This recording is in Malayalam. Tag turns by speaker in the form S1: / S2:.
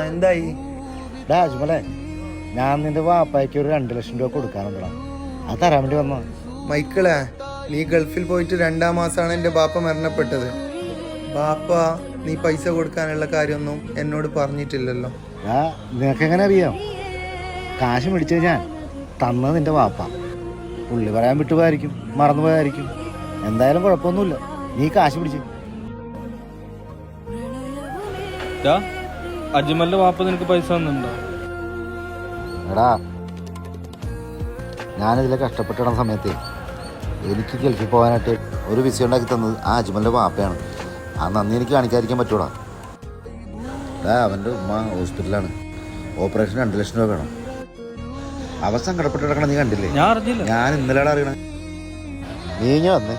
S1: എന്തായി?
S2: അജ്മലെ, ഞാൻ നിന്റെ വാപ്പായ്ക്ക് ഒരു 2 ലക്ഷം രൂപ കൊടുക്കാനുണ്ടോ? അത് തരാൻ വേണ്ടി വന്നോ.
S1: മൈക്കിളെ, നീ ഗൾഫിൽ പോയിട്ട് 2-ാം മാസമാണ് എൻ്റെ ബാപ്പ മരണപ്പെട്ടത്. ബാപ്പ നീ പൈസ കൊടുക്കാനുള്ള കാര്യമൊന്നും എന്നോട് പറഞ്ഞിട്ടില്ലല്ലോ.
S2: നിനക്കെങ്ങനെ അറിയാം? കാശ് മേടിച്ചത് ഞാൻ, തന്നത് നിന്റെ വാപ്പ. പുള്ളി പറയാൻ വിട്ടുപോയായിരിക്കും, മറന്നുപോയായിരിക്കും. എന്തായാലും കുഴപ്പമൊന്നുമില്ല, നീ കാശ് പിടിച്ച്.
S3: അജ്മലിന്റെ വാപ്പ നിനക്ക് പൈസ തന്നിട്ടുണ്ടോ?
S2: എടാ, ഞാനിതിലെ കഷ്ടപ്പെട്ടിട സമയത്ത് എനിക്ക് ഗൾഫിൽ പോകാനായിട്ട് ഒരു വിസ ഉണ്ടാക്കി തന്നത് ആ അജ്മലിന്റെ വാപ്പയാണ്. ആ നന്ദി എനിക്ക് കാണിക്കാതിരിക്കാൻ പറ്റൂടാ. അവൻ്റെ ഉമ്മ ഹോസ്പിറ്റലാണ്, ഓപ്പറേഷൻ 2 ലക്ഷം രൂപ വേണം. അവ സങ്കടപ്പെട്ട് കിടക്കണം, നീ കണ്ടില്ലേ? ഞാൻ ഇന്നലെയാണ് അറിയണേ. നീ വന്നേ.